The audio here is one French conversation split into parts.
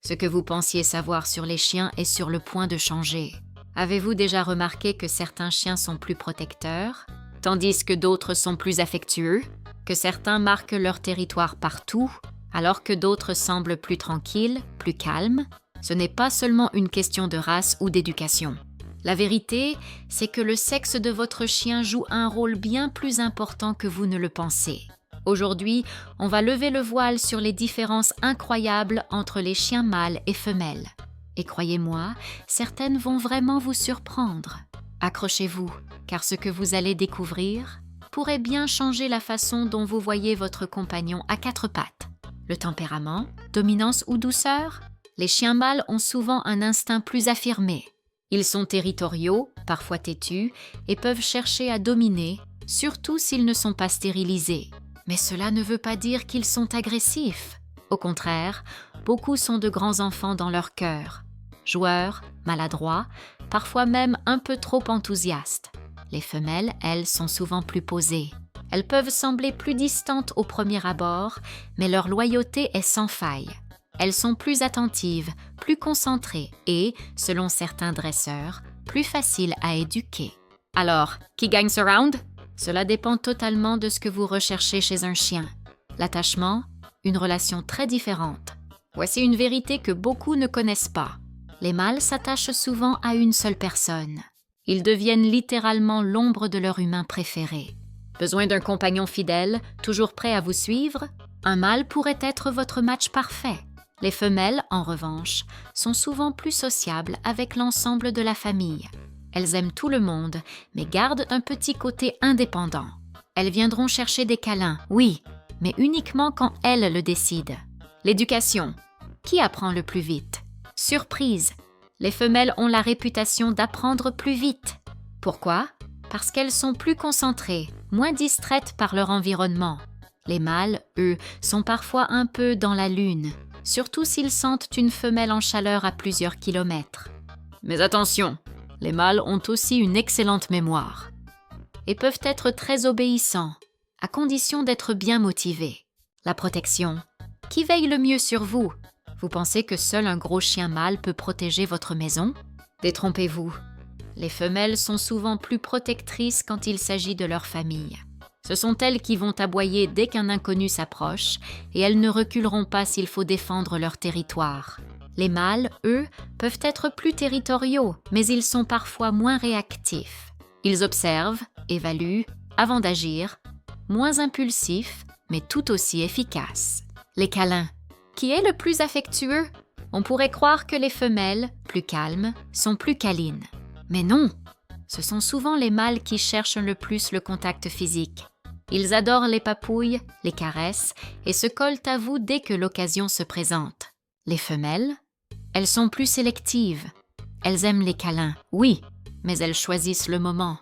Ce que vous pensiez savoir sur les chiens est sur le point de changer. Avez-vous déjà remarqué que certains chiens sont plus protecteurs, tandis que d'autres sont plus affectueux, que certains marquent leur territoire partout, alors que d'autres semblent plus tranquilles, plus calmes? Ce n'est pas seulement une question de race ou d'éducation. La vérité, c'est que le sexe de votre chien joue un rôle bien plus important que vous ne le pensez. Aujourd'hui, on va lever le voile sur les différences incroyables entre les chiens mâles et femelles. Et croyez-moi, certaines vont vraiment vous surprendre. Accrochez-vous, car ce que vous allez découvrir pourrait bien changer la façon dont vous voyez votre compagnon à quatre pattes. Le tempérament, dominance ou douceur? Les chiens mâles ont souvent un instinct plus affirmé. Ils sont territoriaux, parfois têtus, et peuvent chercher à dominer, surtout s'ils ne sont pas stérilisés. Mais cela ne veut pas dire qu'ils sont agressifs. Au contraire, beaucoup sont de grands enfants dans leur cœur. Joueurs, maladroits, parfois même un peu trop enthousiastes. Les femelles, elles, sont souvent plus posées. Elles peuvent sembler plus distantes au premier abord, mais leur loyauté est sans faille. Elles sont plus attentives, plus concentrées et, selon certains dresseurs, plus faciles à éduquer. Alors, qui gagne ce round? Cela dépend totalement de ce que vous recherchez chez un chien. L'attachement, une relation très différente. Voici une vérité que beaucoup ne connaissent pas. Les mâles s'attachent souvent à une seule personne. Ils deviennent littéralement l'ombre de leur humain préféré. Besoin d'un compagnon fidèle, toujours prêt à vous suivre? Un mâle pourrait être votre match parfait. Les femelles, en revanche, sont souvent plus sociables avec l'ensemble de la famille. Elles aiment tout le monde, mais gardent un petit côté indépendant. Elles viendront chercher des câlins, oui, mais uniquement quand elles le décident. L'éducation. Qui apprend le plus vite? Surprise. Les femelles ont la réputation d'apprendre plus vite. Pourquoi? Parce qu'elles sont plus concentrées, moins distraites par leur environnement. Les mâles, eux, sont parfois un peu dans la lune, surtout s'ils sentent une femelle en chaleur à plusieurs kilomètres. Mais attention, les mâles ont aussi une excellente mémoire et peuvent être très obéissants, à condition d'être bien motivés. La protection. Qui veille le mieux sur vous? Vous pensez que seul un gros chien mâle peut protéger votre maison? Détrompez-vous. Les femelles sont souvent plus protectrices quand il s'agit de leur famille. Ce sont elles qui vont aboyer dès qu'un inconnu s'approche et elles ne reculeront pas s'il faut défendre leur territoire. Les mâles, eux, peuvent être plus territoriaux, mais ils sont parfois moins réactifs. Ils observent, évaluent, avant d'agir, moins impulsifs, mais tout aussi efficaces. Les câlins. Qui est le plus affectueux? On pourrait croire que les femelles, plus calmes, sont plus câlines. Mais non! Ce sont souvent les mâles qui cherchent le plus le contact physique. Ils adorent les papouilles, les caresses et se collent à vous dès que l'occasion se présente. Les femelles, elles sont plus sélectives. Elles aiment les câlins, oui, mais elles choisissent le moment.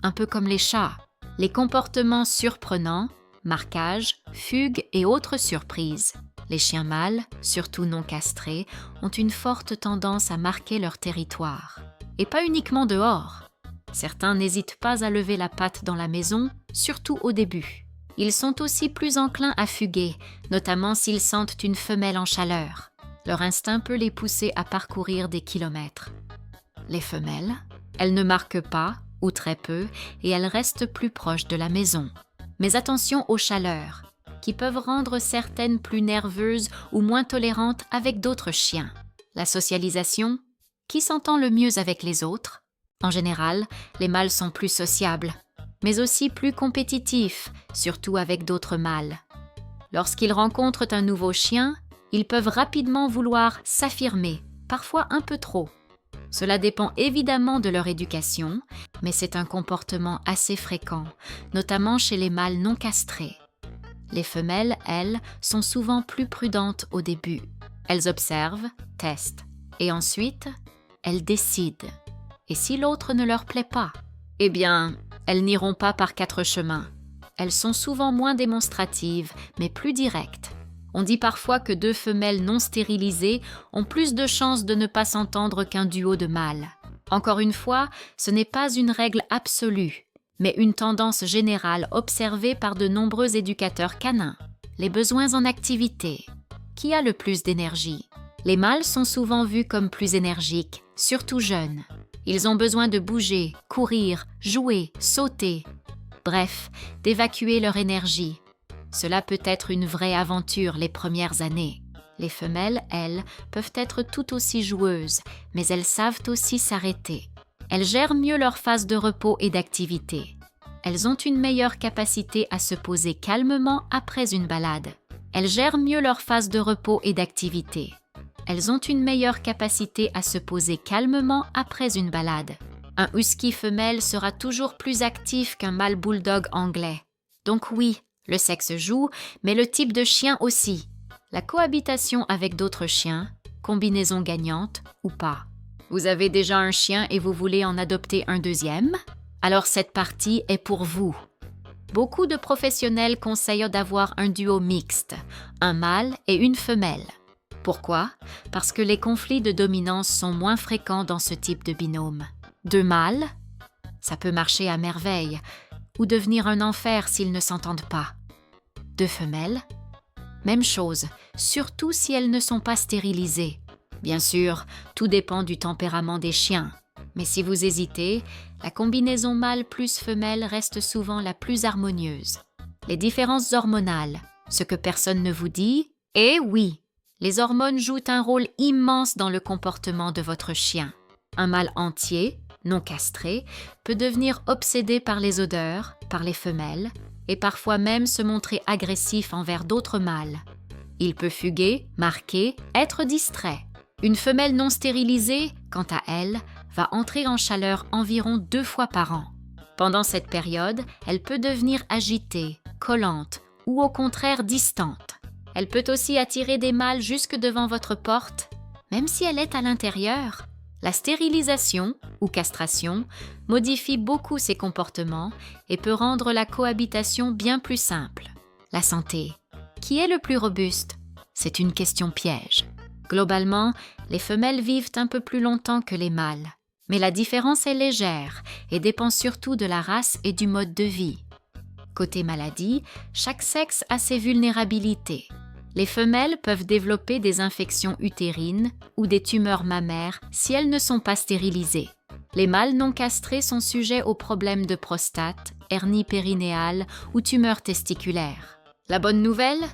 Un peu comme les chats. Les comportements surprenants, marquages, fugues et autres surprises. Les chiens mâles, surtout non castrés, ont une forte tendance à marquer leur territoire. Et pas uniquement dehors. Certains n'hésitent pas à lever la patte dans la maison, surtout au début. Ils sont aussi plus enclins à fuguer, notamment s'ils sentent une femelle en chaleur. Leur instinct peut les pousser à parcourir des kilomètres. Les femelles, elles ne marquent pas, ou très peu, et elles restent plus proches de la maison. Mais attention aux chaleurs, qui peuvent rendre certaines plus nerveuses ou moins tolérantes avec d'autres chiens. La socialisation, qui s'entend le mieux avec les autres? En général, les mâles sont plus sociables, mais aussi plus compétitifs, surtout avec d'autres mâles. Lorsqu'ils rencontrent un nouveau chien, ils peuvent rapidement vouloir s'affirmer, parfois un peu trop. Cela dépend évidemment de leur éducation, mais c'est un comportement assez fréquent, notamment chez les mâles non castrés. Les femelles, elles, sont souvent plus prudentes au début. Elles observent, testent, et ensuite, elles décident. Et si l'autre ne leur plaît pas, eh bien, elles n'iront pas par quatre chemins. Elles sont souvent moins démonstratives, mais plus directes. On dit parfois que deux femelles non stérilisées ont plus de chances de ne pas s'entendre qu'un duo de mâles. Encore une fois, ce n'est pas une règle absolue, mais une tendance générale observée par de nombreux éducateurs canins. Les besoins en activité. Qui a le plus d'énergie? Les mâles sont souvent vus comme plus énergiques, surtout jeunes. Ils ont besoin de bouger, courir, jouer, sauter. Bref, d'évacuer leur énergie. Cela peut être une vraie aventure les premières années. Les femelles, elles, peuvent être tout aussi joueuses, mais elles savent aussi s'arrêter. Elles gèrent mieux leur phase de repos et d'activité. Elles ont une meilleure capacité à se poser calmement après une balade. Elles gèrent mieux leur phase de repos et d'activité. Elles ont une meilleure capacité à se poser calmement après une balade. Un husky femelle sera toujours plus actif qu'un mâle bulldog anglais. Donc oui, le sexe joue, mais le type de chien aussi. La cohabitation avec d'autres chiens, combinaison gagnante ou pas. Vous avez déjà un chien et vous voulez en adopter un deuxième? Alors cette partie est pour vous. Beaucoup de professionnels conseillent d'avoir un duo mixte, un mâle et une femelle. Pourquoi? Parce que les conflits de dominance sont moins fréquents dans ce type de binôme. Deux mâles? Ça peut marcher à merveille, ou devenir un enfer s'ils ne s'entendent pas. Deux femelles? Même chose, surtout si elles ne sont pas stérilisées. Bien sûr, tout dépend du tempérament des chiens. Mais si vous hésitez, la combinaison mâle plus femelle reste souvent la plus harmonieuse. Les différences hormonales, ce que personne ne vous dit, et oui, les hormones jouent un rôle immense dans le comportement de votre chien. Un mâle entier, non castré, peut devenir obsédé par les odeurs, par les femelles, et parfois même se montrer agressif envers d'autres mâles. Il peut fuguer, marquer, être distrait. Une femelle non stérilisée, quant à elle, va entrer en chaleur environ 2 fois par an. Pendant cette période, elle peut devenir agitée, collante ou au contraire distante. Elle peut aussi attirer des mâles jusque devant votre porte, même si elle est à l'intérieur. La stérilisation ou castration modifie beaucoup ces comportements et peut rendre la cohabitation bien plus simple. La santé. Qui est le plus robuste? C'est une question piège. Globalement, les femelles vivent un peu plus longtemps que les mâles. Mais la différence est légère et dépend surtout de la race et du mode de vie. Côté maladie, chaque sexe a ses vulnérabilités. Les femelles peuvent développer des infections utérines ou des tumeurs mammaires si elles ne sont pas stérilisées. Les mâles non castrés sont sujets aux problèmes de prostate, hernie périnéale ou tumeurs testiculaires. La bonne nouvelle?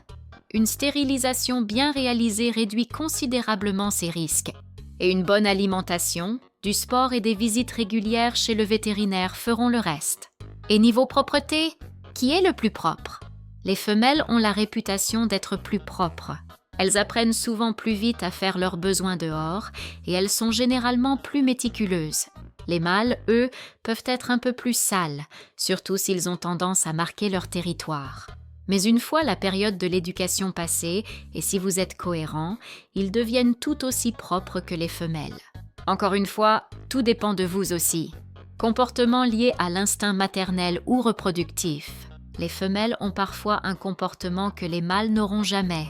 Une stérilisation bien réalisée réduit considérablement ces risques. Et une bonne alimentation, du sport et des visites régulières chez le vétérinaire feront le reste. Et niveau propreté, qui est le plus propre? Les femelles ont la réputation d'être plus propres. Elles apprennent souvent plus vite à faire leurs besoins dehors et elles sont généralement plus méticuleuses. Les mâles, eux, peuvent être un peu plus sales, surtout s'ils ont tendance à marquer leur territoire. Mais une fois la période de l'éducation passée, et si vous êtes cohérent, ils deviennent tout aussi propres que les femelles. Encore une fois, tout dépend de vous aussi. Comportement lié à l'instinct maternel ou reproductif. Les femelles ont parfois un comportement que les mâles n'auront jamais,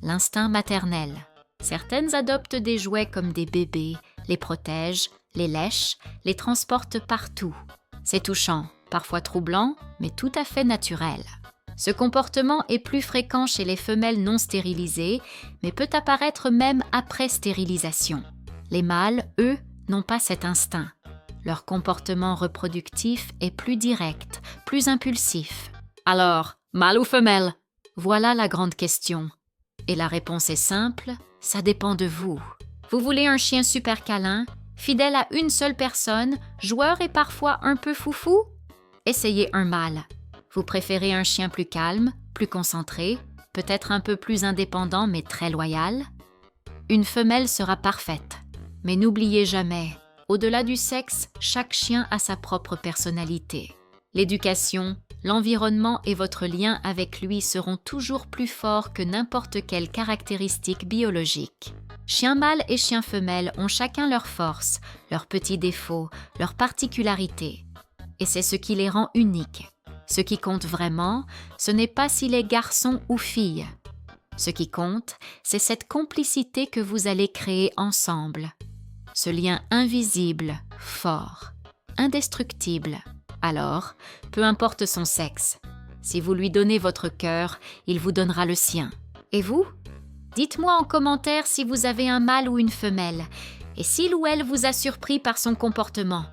l'instinct maternel. Certaines adoptent des jouets comme des bébés, les protègent, les lèchent, les transportent partout. C'est touchant, parfois troublant, mais tout à fait naturel. Ce comportement est plus fréquent chez les femelles non stérilisées, mais peut apparaître même après stérilisation. Les mâles, eux, n'ont pas cet instinct. Leur comportement reproductif est plus direct, plus impulsif. Alors, mâle ou femelle? Voilà la grande question. Et la réponse est simple, ça dépend de vous. Vous voulez un chien super câlin, fidèle à une seule personne, joueur et parfois un peu foufou? Essayez un mâle. Vous préférez un chien plus calme, plus concentré, peut-être un peu plus indépendant mais très loyal? Une femelle sera parfaite. Mais n'oubliez jamais, au-delà du sexe, chaque chien a sa propre personnalité. L'éducation, l'environnement et votre lien avec lui seront toujours plus forts que n'importe quelle caractéristique biologique. Chien mâle et chien femelle ont chacun leurs forces, leurs petits défauts, leurs particularités. Et c'est ce qui les rend uniques. Ce qui compte vraiment, ce n'est pas s'il est garçon ou fille. Ce qui compte, c'est cette complicité que vous allez créer ensemble. Ce lien invisible, fort, indestructible. Alors, peu importe son sexe, si vous lui donnez votre cœur, il vous donnera le sien. Et vous? Dites-moi en commentaire si vous avez un mâle ou une femelle, et s'il ou elle vous a surpris par son comportement.